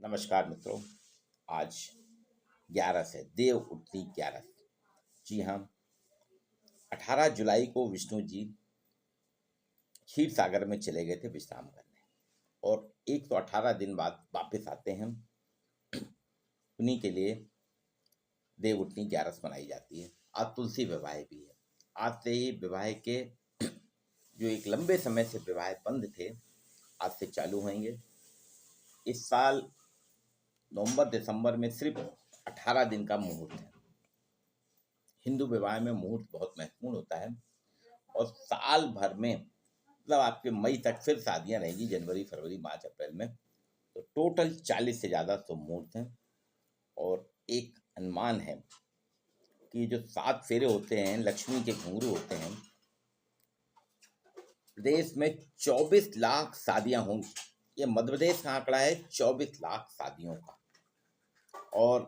नमस्कार मित्रों। आज 11 है, देव उठनी 11। जी हाँ, 18 जुलाई को विष्णु जी क्षीर सागर में चले गए थे विश्राम करने और 118 दिन बाद वापस आते हैं। उन्हीं के लिए देव उठनी 11 मनाई जाती है। आज तुलसी विवाह भी है। आज से ही विवाह के जो एक लंबे समय से विवाह बंद थे, आज से चालू होंगे। इस साल नवंबर दिसंबर में सिर्फ 18 दिन का मुहूर्त है। हिंदू विवाह में मुहूर्त बहुत महत्वपूर्ण होता है और साल भर में मतलब आपके मई तक फिर शादियां रहेंगी, जनवरी फरवरी मार्च अप्रैल में। तो टोटल 40 से ज़्यादा तो मुहूर्त हैं और एक अनुमान है कि जो 7 फेरे होते हैं, लक्ष्मी के घुंघरू होते हैं, प्रदेश में 24 लाख शादियां होंगी। ये मध्य प्रदेश का आंकड़ा है, 24 लाख शादियों का। और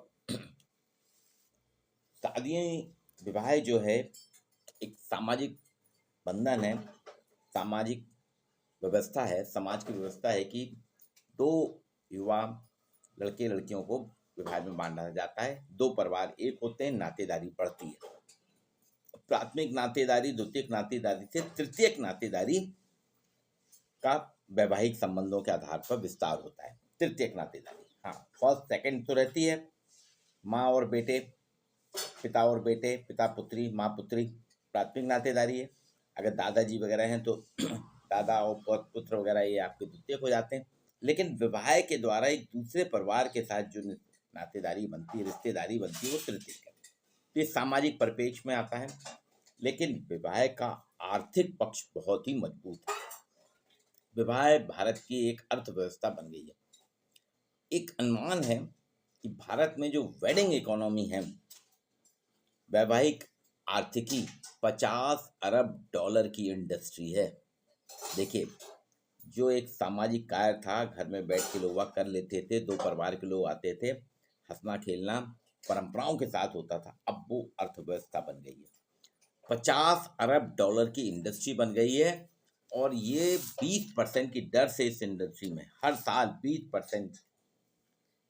शादियाँ विवाह जो है एक सामाजिक बंधन है, सामाजिक व्यवस्था है, समाज की व्यवस्था है कि दो युवा लड़के लड़कियों को विवाह में बांधा जाता है। दो परिवार एक होते हैं, नातेदारी बढ़ती है। प्राथमिक नातेदारी, द्वितीयक नातेदारी से तृतीयक नातेदारी का वैवाहिक संबंधों के आधार पर विस्तार होता है। तृतीयक नातेदारी, हाँ, फर्स्ट सेकंड तो रहती है, माँ और बेटे, पिता और बेटे, पिता पुत्री, माँ पुत्री, प्राथमिक नातेदारी है। अगर दादाजी वगैरह हैं तो दादा और पुत्र वगैरह ये आपके द्वितीयक हो जाते हैं। लेकिन विवाह के द्वारा एक दूसरे परिवार के साथ जो नातेदारी बनती है, रिश्तेदारी बनती है, वो तृतीयक है। तो ये सामाजिक परिपेक्ष में आता है। लेकिन विवाह का आर्थिक पक्ष बहुत ही मजबूत है। विवाह भारत की एक अर्थव्यवस्था बन गई है। एक अनुमान है कि भारत में जो वेडिंग इकोनॉमी है, वैवाहिक आर्थिकी, 50 अरब डॉलर की इंडस्ट्री है। देखिए, जो एक सामाजिक कार्य था, घर में बैठ के लोग कर लेते थे, दो परिवार के लोग आते थे, हंसना खेलना परंपराओं के साथ होता था, अब वो अर्थव्यवस्था बन गई है। 50 अरब डॉलर की इंडस्ट्री बन गई है और ये 20% की दर से इस इंडस्ट्री में हर साल 20%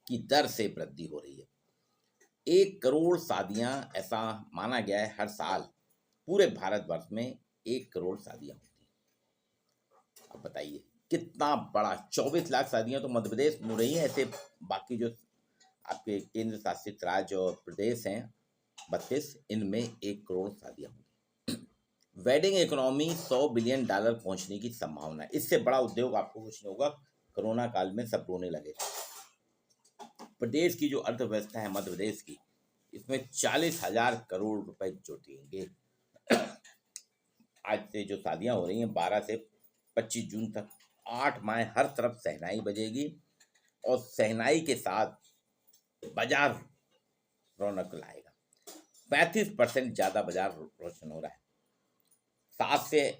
की दर से वृद्धि हो रही है। 1 करोड़ शादियां, ऐसा माना गया है, हर साल पूरे भारतवर्ष में 1 करोड़ शादियां होती हैं। अब बताइए कितना बड़ा, 24 लाख शादियां तो मध्य प्रदेश में हो रही हैं। ऐसे बाकी जो आपके केंद्र शासित राज्य और प्रदेश हैं 32, इनमें 1 करोड़ शादियां होंगी। वेडिंग इकोनॉमी $100 बिलियन पहुंचने की संभावना है। इससे बड़ा उद्योग आपको कुछ नहीं होगा। कोरोना काल में सब रोने लगे। प्रदेश की जो अर्थव्यवस्था है मध्य प्रदेश की, इसमें 40,000 करोड़ रुपए जुटेंगे। आज से जो शादियां हो रही हैं 12 से 25 जून तक, 8 माह हर तरफ शहनाई बजेगी और शहनाई के साथ बाजार रौनक लाएगा। 35% ज़्यादा बाजार रोशन हो रहा है। 7 से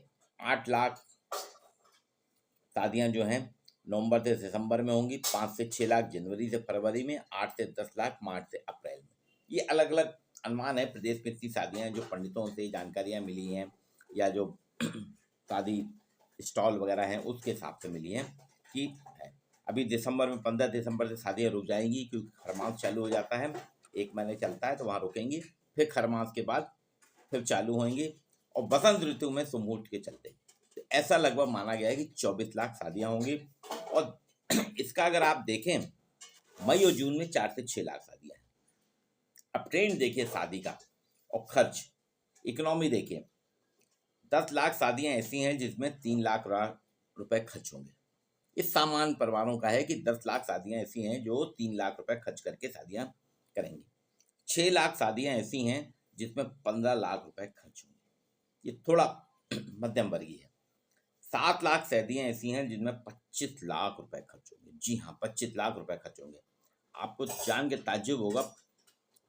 8 लाख शादियां जो हैं नवंबर से दिसंबर में होंगी, 5 से 6 लाख जनवरी से फरवरी में, 8 से 10 लाख मार्च से अप्रैल में। ये अलग अलग अनुमान है। प्रदेश में इतनी शादियां जो पंडितों से जानकारियां मिली हैं या जो शादी स्टॉल वगैरह हैं उसके हिसाब से मिली हैं कि है। अभी दिसंबर में 15 दिसंबर से शादियां रुक जाएंगी क्योंकि खरमास चालू हो जाता है, 1 महीने चलता है, तो वहाँ रुकेंगी। फिर खरमास के बाद फिर चालू होंगी और बसंत ऋतु में सुमुहूर्त के चलते ऐसा लगभग माना गया है कि 24 लाख शादियां होंगी। और इसका अगर आप देखें, मई और जून में 4 से 6 लाख शादियां हैं। अब ट्रेंड देखिए शादी का और खर्च, इकोनॉमी देखिए, 10 लाख शादियां ऐसी हैं जिसमें 3 लाख रुपए खर्च होंगे। इस सामान्य परिवारों का है कि 10 लाख शादियां ऐसी हैं जो 3 लाख रुपए खर्च करके शादियां करेंगे। 6 लाख शादियां ऐसी हैं जिसमें 15 लाख रुपए खर्च होंगे। ये थोड़ा मध्यम वर्गीय है। 7 लाख शादियां ऐसी हैं जिनमें 25 लाख रुपए खर्च होंगे। जी हाँ, 25 लाख रुपए खर्च होंगे। आपको जान के ताज्जुब होगा,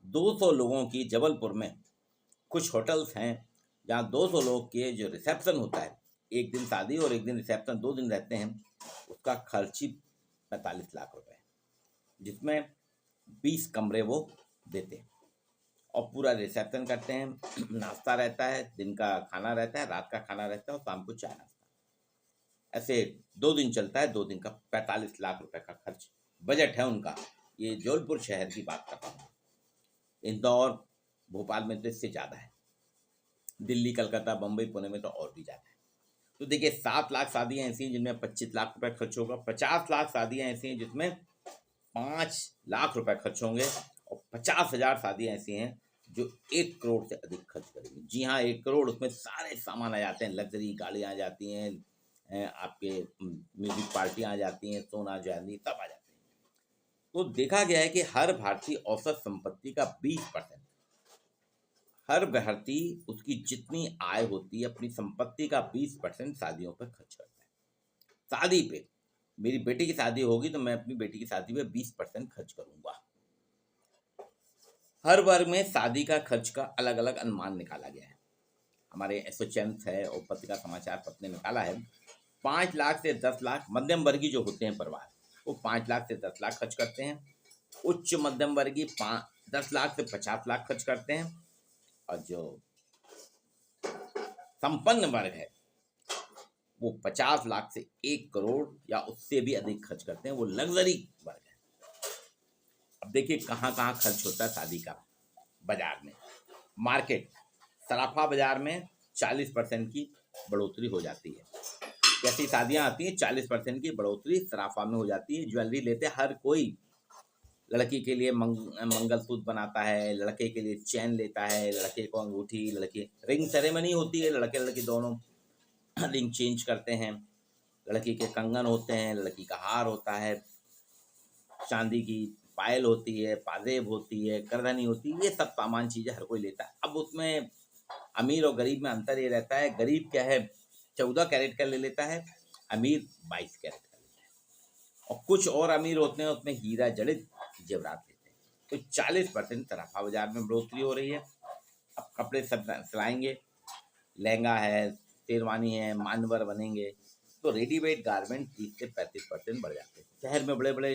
200 लोगों की जबलपुर में कुछ होटल्स हैं जहाँ 200 लोग के जो रिसेप्शन होता है, एक दिन शादी और एक दिन रिसेप्शन, 2 दिन रहते हैं, उसका खर्च ही 45 लाख रुपए, जिसमें 20 कमरे वो देते हैं और पूरा रिसेप्शन करते हैं। नाश्ता रहता है, दिन का खाना रहता है, रात का खाना रहता है और शाम को चाय नाश्ता। ऐसे 2 दिन चलता है। 2 दिन का 45 लाख रुपए का खर्च बजट है उनका, ये जबलपुर शहर की बात कर रहा हूँ, इंदौर भोपाल में तो इससे ज़्यादा है, दिल्ली कलकत्ता बम्बई पुणे में तो और भी ज़्यादा है। तो देखिए 7 लाख शादियाँ ऐसी हैं जिनमें 25 लाख रुपए खर्च होगा, 50 लाख शादियाँ ऐसी हैं जिसमें 5 लाख रुपए खर्च होंगे, और 50,000 शादियाँ ऐसी हैं जो 1 करोड़ से अधिक खर्च करेंगे। जी हाँ, 1 करोड़, उसमें सारे सामान आ जाते हैं, लग्जरी गाड़ियाँ आ जाती हैं, आपके म्यूजिक पार्टियाँ आ जाती हैं, सोना चांदी सब आ जाते हैं। तो देखा गया है कि हर भारतीय औसत संपत्ति का 20%, हर भारतीय उसकी जितनी आय होती है अपनी संपत्ति का 20% शादियों पर खर्च करता है। शादी पे, मेरी बेटी की शादी होगी तो मैं अपनी बेटी की शादी पे 20% खर्च करूंगा। हर वर्ग में शादी का खर्च का अलग अलग अनुमान निकाला गया है। हमारे एसोचैम्प है और पत्रिका समाचार पत्र ने निकाला है, 5 लाख से 10 लाख मध्यम वर्गीय जो होते हैं परिवार, वो 5 लाख से 10 लाख खर्च करते हैं। उच्च मध्यम वर्गीय 10 लाख से 50 लाख खर्च करते हैं, और जो संपन्न वर्ग है वो 50 लाख से 1 करोड़ या उससे भी अधिक खर्च करते हैं, वो लग्जरी वर्ग है। अब देखिए कहाँ कहाँ खर्च होता है शादी का। बाजार में, मार्केट, सराफा बाजार में 40% की बढ़ोतरी हो जाती है। जैसी शादियां आती हैं 40% की बढ़ोतरी सराफा में हो जाती है। ज्वेलरी लेते हर कोई, लड़की के लिए मंगलसूत्र बनाता है, लड़के के लिए चैन लेता है, लड़के को अंगूठी, लड़के रिंग सेरेमनी होती है, लड़के लड़की दोनों रिंग चेंज करते हैं, लड़की के कंगन होते हैं, लड़की का हार होता है, चांदी की पायल होती है, पाजेब होती है, करधनी होती है, ये सब सामान चीज़ें हर कोई लेता है। अब उसमें अमीर और गरीब में अंतर ये रहता है, गरीब क्या है 14 कैरेट का ले लेता है, अमीर 22 कैरेट का लेता है, और कुछ और अमीर होते हैं उसमें हीरा जड़ित जेवरात लेते हैं। तो 40% सराफा बाजार में बढ़ोतरी हो रही है। अब कपड़े सब सिलाएंगे, लहंगा है, शेरवानी है, मानवर बनेंगे, तो रेडीमेड गारमेंट 30 से 35% बढ़ जाते हैं। शहर में बड़े बड़े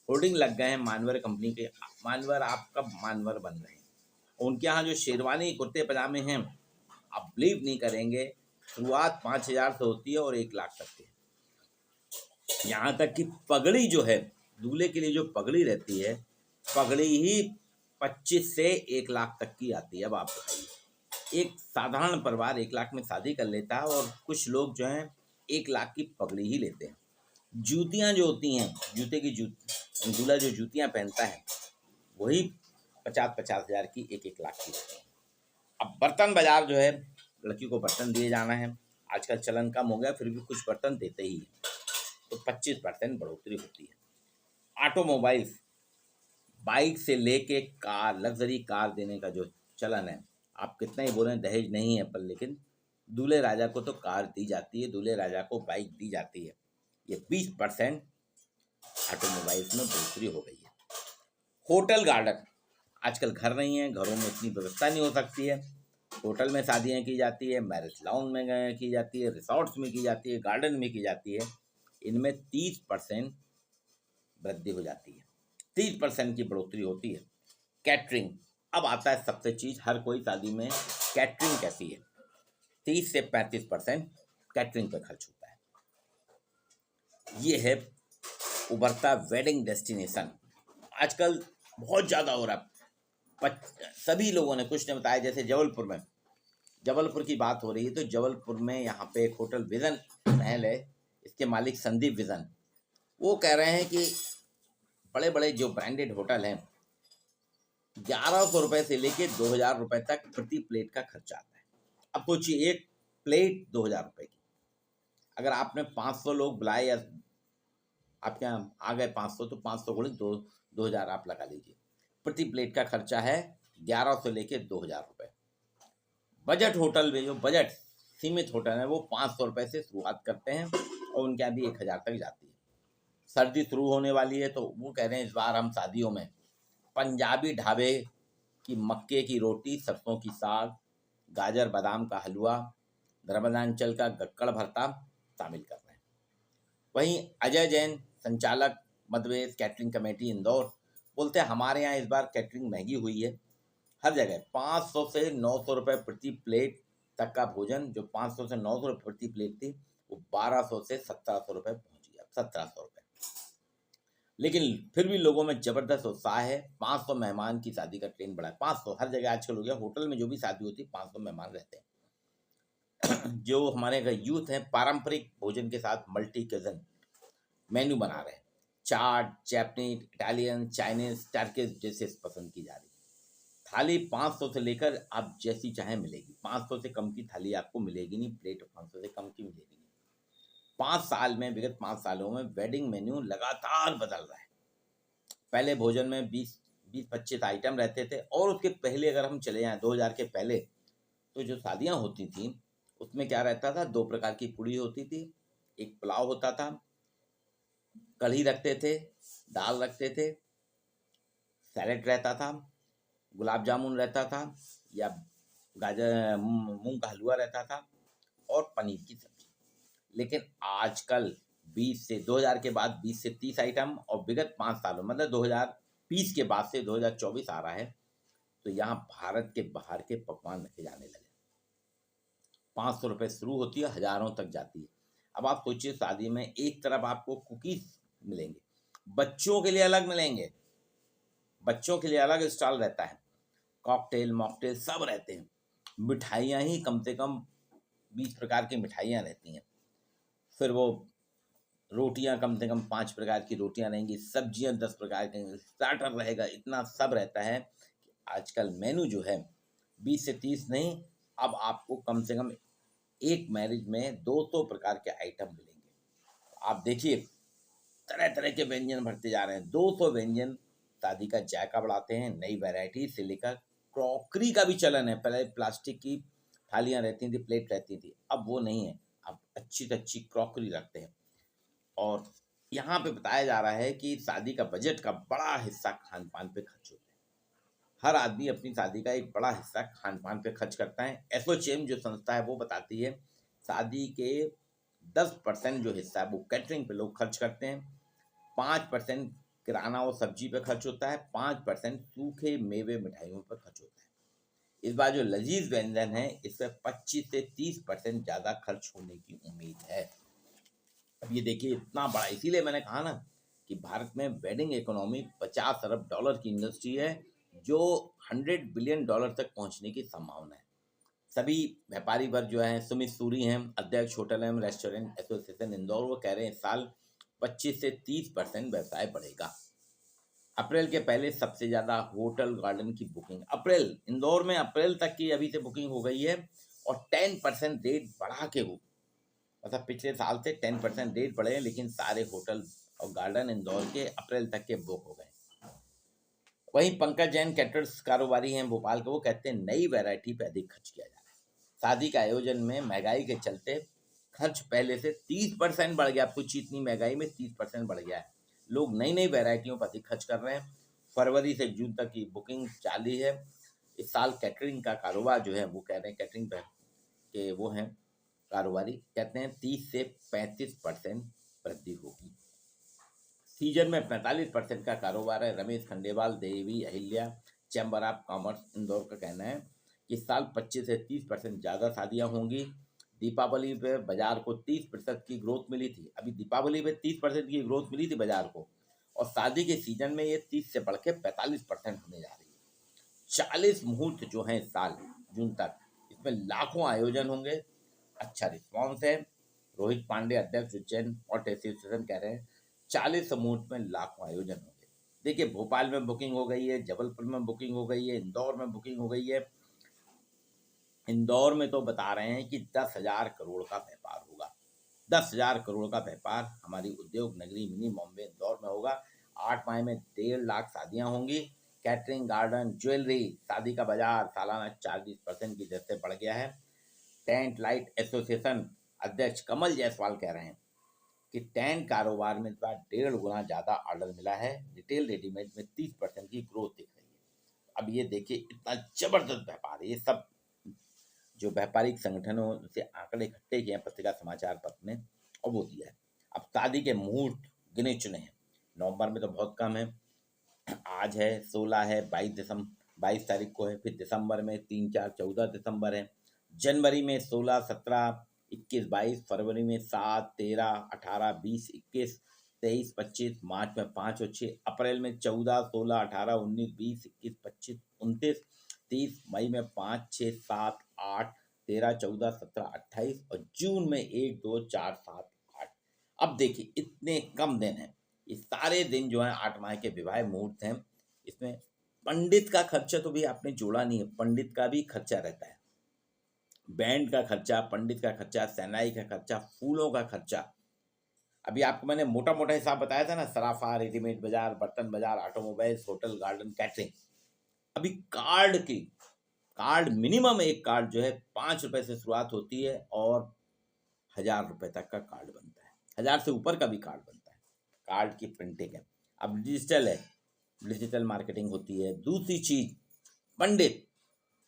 होर्डिंग लग गए हैं मानवर कंपनी के, मानवर आप कब मानवर बन रहे हैं। उनके यहाँ जो शेरवानी कुर्ते पजामे हैं, आप बिलीव नहीं करेंगे, शुरुआत 5,000 से होती है और 1 लाख तक की। यहाँ तक कि पगड़ी जो है, दूल्हे के लिए जो पगड़ी रहती है, पगड़ी ही 25 से 1 लाख तक की आती है। अब आप बताइए, एक साधारण परिवार 1 लाख में शादी कर लेता है, और कुछ लोग जो हैं 1 लाख की पगड़ी ही लेते हैं। जूतियाँ जो होती हैं, जूते की दूल्हा जो जूतियाँ पहनता है वही 50-50 हज़ार की, 1-1 लाख की होती है। अब बर्तन बाजार जो है, लड़की को बर्तन दिए जाना है, आजकल चलन कम हो गया, फिर भी कुछ बर्तन देते ही हैं, तो 25% बढ़ोतरी होती है। ऑटोमोबाइल्स, बाइक से लेके कार, लग्जरी कार देने का जो चलन है, आप कितना ही बोलें दहेज नहीं है, पर लेकिन दूल्हे राजा को तो कार दी जाती है, दूल्हे राजा को बाइक दी जाती है। ये 20% ऑटोमोबाइल्स में बढ़ोतरी हो गई है। होटल गार्डन, आजकल घर नहीं है, घरों में इतनी व्यवस्था नहीं हो सकती है, होटल में शादियाँ की जाती है, मैरिज लाउंज में की जाती है, रिसोर्ट्स में की जाती है, गार्डन में की जाती है। इनमें 30% वृद्धि हो जाती है, 30% की बढ़ोतरी होती है। कैटरिंग, अब आता है सबसे चीज़, हर कोई शादी में कैटरिंग कैसी है, 30 से 35% कैटरिंग पर खर्च होता है। ये है उभरता वेडिंग डेस्टिनेशन, आजकल बहुत ज़्यादा हो रहा है। सभी लोगों ने, कुछ ने बताया, जैसे जबलपुर की बात हो रही है, तो जबलपुर में यहाँ पे एक होटल विजन महल है, इसके मालिक संदीप विजन, वो कह रहे हैं कि बड़े बड़े जो ब्रांडेड होटल हैं, 1100 रुपये से लेके 2,000 रुपये तक प्रति प्लेट का खर्चा आता है। अब सोचिए, एक प्लेट 2,000 रुपये की, अगर आपने 500 लोग बुलाए, या आपके यहाँ आ गए 500, तो 500 गुणे 2,000 आप लगा लीजिए, प्रति प्लेट का खर्चा है 1100 से लेके 2,000 रुपये। बजट होटल में, जो बजट सीमित होटल है, वो 500 रुपये से शुरुआत करते हैं, और उनके यहाँ भी 1,000 तक जाती है। सर्दी शुरू होने वाली है, तो वो कह रहे हैं इस बार हम शादियों में पंजाबी ढाबे की मक्के की रोटी, सरसों की साग, गाजर बादाम का हलवा, धर्मदांचल का गक्कड़ भरता शामिल कर रहे हैं। वहीं अजय जैन, संचालक मध्यप्रदेश कैटरिंग कमेटी इंदौर, बोलते हैं हमारे यहाँ इस बार कैटरिंग महंगी हुई है, हर जगह 500 से 900 रुपये प्रति प्लेट तक का भोजन, जो 500 से 900 रुपये प्रति प्लेट थी, वो 1200 से 1700 रुपये पहुँची है, 1700 रुपये। लेकिन फिर भी लोगों में ज़बरदस्त उत्साह है। 500 मेहमान की शादी का ट्रेंड बढ़ा है। 500 हर जगह आजकल हो गया। होटल में जो भी शादी होती है 500 मेहमान रहते हैं। जो हमारे अगर यूथ है पारंपरिक भोजन के साथ मल्टी कजन मेन्यू बना रहे हैं। Chaat, Japanese, Italian, Chinese, Turkish dishes पसंद की जा रही है। थाली 500 से लेकर आप जैसी चाहे मिलेगी। 500 से कम की थाली आपको मिलेगी नहीं, प्लेट 500 से कम की मिलेगी नहीं। 5 साल में, विगत 5 सालों में वेडिंग मेन्यू लगातार बदल रहा है। पहले भोजन में 20-25 आइटम रहते थे, और उसके पहले अगर हम चले जाएं 2000 के पहले, तो जो शादियां होती थी उसमें क्या रहता था, 2 प्रकार की पूड़ी होती थी, एक पुलाव होता था, कढ़ी रखते थे, दाल रखते थे, सैलेड रहता था, गुलाब जामुन रहता था, या गाजर मूंग का हलवा रहता था, और पनीर की सब्जी। लेकिन आजकल 20 से 2000 के बाद 20 से 30 आइटम, और विगत 5 सालों मतलब 2020 के बाद से 2024 आ रहा है, तो यहाँ भारत के बाहर के पकवान रखे जाने लगे। 500 रुपये शुरू होती है, हजारों तक जाती है। अब आप सोचिए, शादी में एक तरफ आपको कुकीज मिलेंगे, बच्चों के लिए अलग मिलेंगे, बच्चों के लिए अलग स्टॉल रहता है, कॉकटेल मॉकटेल सब रहते हैं, मिठाइयाँ ही कम से कम 20 प्रकार की मिठाइयाँ रहती हैं, फिर वो रोटियां कम से कम 5 प्रकार की रोटियां रहेंगी, सब्जियां 10 प्रकार की, स्टार्टर रहेगा, इतना सब रहता है कि आजकल मेनू जो है 20 से 30 नहीं, अब आपको कम से कम एक मैरिज में 200 प्रकार के आइटम मिलेंगे। आप देखिए, तरह तरह के व्यंजन भरते जा रहे हैं। 200 व्यंजन शादी का जायका बढ़ाते हैं। नई वैरायटी से लेकर क्रॉकरी का भी चलन है। पहले प्लास्टिक की थालियां रहती थी, प्लेट रहती थी, अब वो नहीं है, अब अच्छी से अच्छी क्रॉकरी रखते हैं। और यहाँ पे बताया जा रहा है कि शादी का बजट का बड़ा हिस्सा खान पान पे खर्च होता है। हर आदमी अपनी शादी का एक बड़ा हिस्सा खान पान पे खर्च करता है। एसोचेम जो संस्था है वो बताती है, शादी के 10% जो हिस्सा है वो कैटरिंग पे लोग खर्च करते हैं, 5% किराना और सब्जी पे खर्च होता है, 5% सूखे मेवे मिठाइयों पर खर्च होता है। इस बार जो लजीज व्यंजन है इस पर 25 से 30% ज़्यादा खर्च होने की उम्मीद है। अब ये देखिए, इतना बड़ा, इसीलिए मैंने कहा ना कि भारत में वेडिंग इकोनॉमी 50 अरब डॉलर की इंडस्ट्री है, जो 100 बिलियन डॉलर तक पहुंचने की संभावना है। सभी व्यापारी वर्ग जो हैं, सुमित सूरी हैं अध्यक्ष होटल एवं रेस्टोरेंट एसोसिएशन इंदौर, वो कह रहे हैं इस साल 25 से 30% व्यवसाय बढ़ेगा। अप्रैल के पहले सबसे ज़्यादा होटल गार्डन की बुकिंग, अप्रैल इंदौर में अप्रैल तक की अभी से बुकिंग हो गई है, और 10% रेट बढ़ा के हो, मतलब पिछले साल से 10% रेट बढ़े हैं, लेकिन सारे होटल और गार्डन इंदौर के अप्रैल तक के बुक हो गए। वहीं पंकज जैन कैटरर्स कारोबारी हैं भोपाल के, वो कहते हैं नई वैरायटी पे अधिक खर्च किया जा रहा है। शादी के आयोजन में महंगाई के चलते खर्च पहले से 30% बढ़ गया। कुछ इतनी महंगाई में 30% बढ़ गया है। लोग नई नई वैरायटियों पर अधिक खर्च कर रहे हैं। फरवरी से जून तक की बुकिंग चालू है। इस साल कैटरिंग का कारोबार जो है, वो कह रहे हैं कैटरिंग के वो हैं कारोबारी, कहते हैं 30 से 35% वृद्धि होगी। सीजन में 45% का कारोबार है। Ramesh Khandewal, Devi Ahilya chamber of commerce Indore का कहना है कि इस साल 25 से 30% ज़्यादा शादियां होंगी। दीपावली पे बाजार को 30% की ग्रोथ मिली थी। अभी दीपावली पे 30% की ग्रोथ मिली थी बाजार को, और शादी के सीजन में ये 30 से बढ़ के 45% होने जा रही है। 40 मुहूर्त जो हैं इस साल जून तक, इसमें लाखों आयोजन होंगे। अच्छा रिस्पॉन्स है। रोहित पांडे अध्यक्ष उज्जैन पॉट एसोसिएशन कह रहे हैं 40 मुहूर्त में लाखों आयोजन होंगे। देखिए, भोपाल में बुकिंग हो गई है, जबलपुर में बुकिंग हो गई है, इंदौर में बुकिंग हो गई है। इंदौर में तो बता रहे हैं कि 10,000 करोड़ का व्यापार होगा। 10,000 करोड़ का व्यापार हमारी उद्योग नगरी मिनी बॉम्बे इंदौर में होगा। 8 माह में 1.5 लाख शादियां होंगी। कैटरिंग, गार्डन, ज्वेलरी, शादी का बाजार सालाना 40% की दर से बढ़ गया है। टेंट लाइट एसोसिएशन अध्यक्ष कमल जायसवाल कह रहे हैं कि टेंट कारोबार में इस बार 1.5 गुना ज़्यादा ऑर्डर मिला है। रिटेल रेडीमेड में 30% की ग्रोथ दिख रही है। अब ये देखिए, इतना जबरदस्त व्यापार है। ये सब जो व्यापारिक संगठनों से आंकड़े इकट्ठे किए हैं पत्रिका समाचार पत्र ने, और वो दिया है। अब शादी के मुहूर्त गिने चुने हैं। नवंबर में तो बहुत कम है। आज है 16 है, 22 तारीख को है, फिर दिसंबर में 3, 4, 14 दिसंबर है, जनवरी में 16, 17, 21, 22, फरवरी में 7, 13, 18, 20, 21, 23, 25, मार्च में 5 और 6, अप्रैल में 14, 16, 18, 19, 20, 21, 25, 29, 30, मई में 5, 6, 7, 8, 13, 14, 17, 28 और जून में 1, 2, 4, 7, 8। अब देखिए इतने कम दिन हैं, ये सारे दिन जो हैं 8 माह के विवाह मुहूर्त हैं। इसमें पंडित का खर्चा तो भी आपने जोड़ा नहीं है, पंडित का भी खर्चा रहता है, बैंड का खर्चा, पंडित का खर्चा, सेनाई का खर्चा, फूलों का खर्चा। अभी आपको मैंने मोटा मोटा हिसाब बताया था ना, सराफा, रेडीमेड बाजार, बर्तन बाजार, ऑटोमोबाइल्स, होटल, गार्डन, कैटरिंग। अभी कार्ड मिनिमम एक कार्ड जो है 5 रुपए से शुरुआत होती है और 1000 रुपए तक का कार्ड बनता है, 1000 से ऊपर का भी कार्ड बनता है। कार्ड की प्रिंटिंग है। अब डिजिटल है, डिजिटल मार्केटिंग होती है। दूसरी चीज,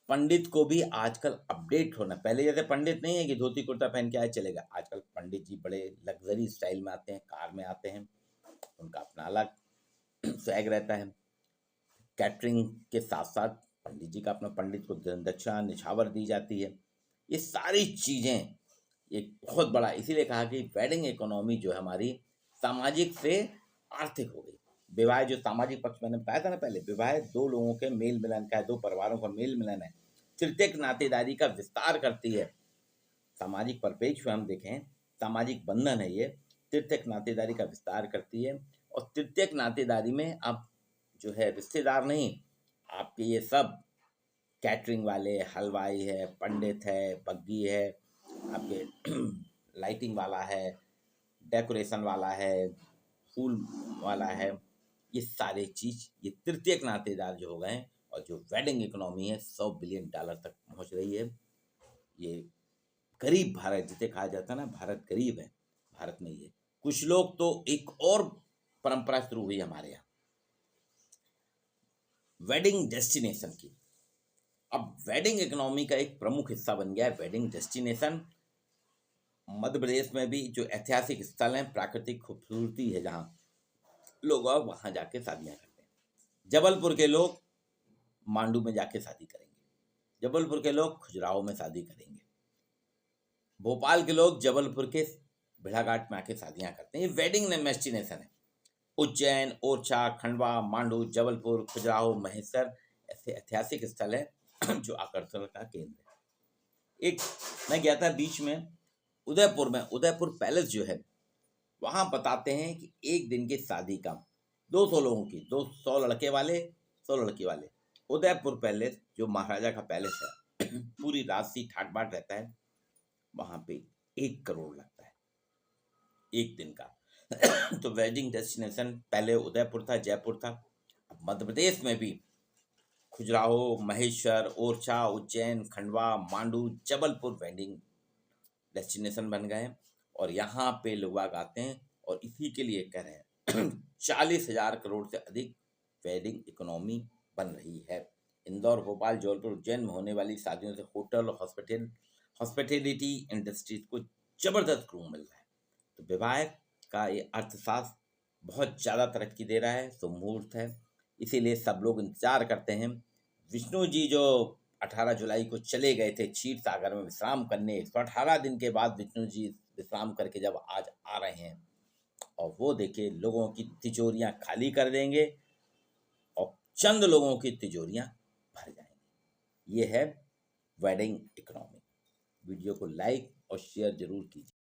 पंडित को भी आजकल अपडेट होना, पहले जैसे पंडित नहीं है कि धोती कुर्ता पहन के आए चलेगा, आजकल पंडित जी बड़े लग्जरी स्टाइल में आते हैं, कार में आते हैं, उनका अपना अलग स्वैग रहता है। कैटरिंग के साथ साथ पंडित जी का अपना, पंडित को दक्षिणा निछावर दी जाती है। ये सारी चीजें एक बहुत बड़ा, इसीलिए कहा कि वेडिंग इकोनॉमी जो है हमारी सामाजिक से आर्थिक हो गई। विवाह जो सामाजिक पक्ष मैंने बताया था ना पहले, विवाह दो लोगों के मेल मिलन का है, दो परिवारों का मेल मिलन है, तृतीयक नातेदारी का विस्तार करती है। सामाजिक परिप्रेक्ष्य में हम देखें, सामाजिक बंधन है ये, तृतीयक नातेदारी का विस्तार करती है। और तृतीयक नातेदारी में अब जो है रिश्तेदार नहीं, आपके ये सब कैटरिंग वाले, हलवाई है, पंडित है, बग्गी है, आपके लाइटिंग वाला है, डेकोरेशन वाला है, फूल वाला है, ये सारे चीज, ये तृतीयक नातेदार जो हो गए हैं। और जो वेडिंग इकोनॉमी है 100 बिलियन डॉलर तक पहुंच रही है। ये गरीब भारत जिसे कहा जाता है ना, भारत गरीब है, भारत में ये कुछ लोग तो एक और परंपरा शुरू हुई हमारे यहाँ, वेडिंग डेस्टिनेशन की। अब वेडिंग इकोनॉमी का एक प्रमुख हिस्सा बन गया है वेडिंग डेस्टिनेशन। मध्य प्रदेश में भी जो ऐतिहासिक स्थल हैं, प्राकृतिक खूबसूरती है, जहाँ लोग और वहाँ जाके शादियाँ करते हैं। जबलपुर के लोग मांडू में जाके शादी करेंगे, जबलपुर के लोग खजुराहो में शादी करेंगे, भोपाल के लोग जबलपुर के भेड़ाघाट में आके शादियाँ करते हैं। ये वेडिंग डेस्टिनेशन है। उज्जैन, ओरछा, खंडवा, मांडू, जबलपुर, खजुराहो, महेश्वर ऐसे ऐतिहासिक स्थल है जो आकर्षण का केंद्र है। एक मैं गया था बीच में उदयपुर में, उदयपुर पैलेस जो है, वहाँ बताते हैं कि एक दिन की शादी का 200 लोगों की, 200 लड़के वाले, 100 लड़की वाले, उदयपुर पैलेस जो महाराजा का पैलेस है पूरी रात सी ठाट बाट रहता है, वहाँ पे 1 करोड़ लगता है एक दिन का। तो वेडिंग डेस्टिनेशन पहले उदयपुर था, जयपुर था, अब मध्य प्रदेश में भी खजुराहो, महेश्वर, ओरछा, उज्जैन, खंडवा, मांडू, जबलपुर वेडिंग डेस्टिनेशन बन गए हैं। और यहाँ पे लोग आते हैं और इसी के लिए कह रहे हैं 40,000 करोड़ से अधिक वेडिंग इकोनॉमी बन रही है। इंदौर, भोपाल, जबलपुर, उज्जैन में होने वाली शादियों से होटल और हॉस्पिटैलिटी इंडस्ट्रीज को जबरदस्त रूम मिल रहा है। तो विवाह का ये अर्थशास्त्र बहुत ज़्यादा तरक्की दे रहा है, मुहूर्त है, इसीलिए सब लोग इंतजार करते हैं। विष्णु जी जो 18 जुलाई को चले गए थे क्षीर सागर में विश्राम करने, 118 दिन के बाद विष्णु जी विश्राम करके जब आज आ रहे हैं, और वो देखिए लोगों की तिजोरियां खाली कर देंगे और चंद लोगों की तिजोरियां भर जाएंगी। ये है वेडिंग इकोनॉमी। वीडियो को लाइक और शेयर जरूर कीजिए।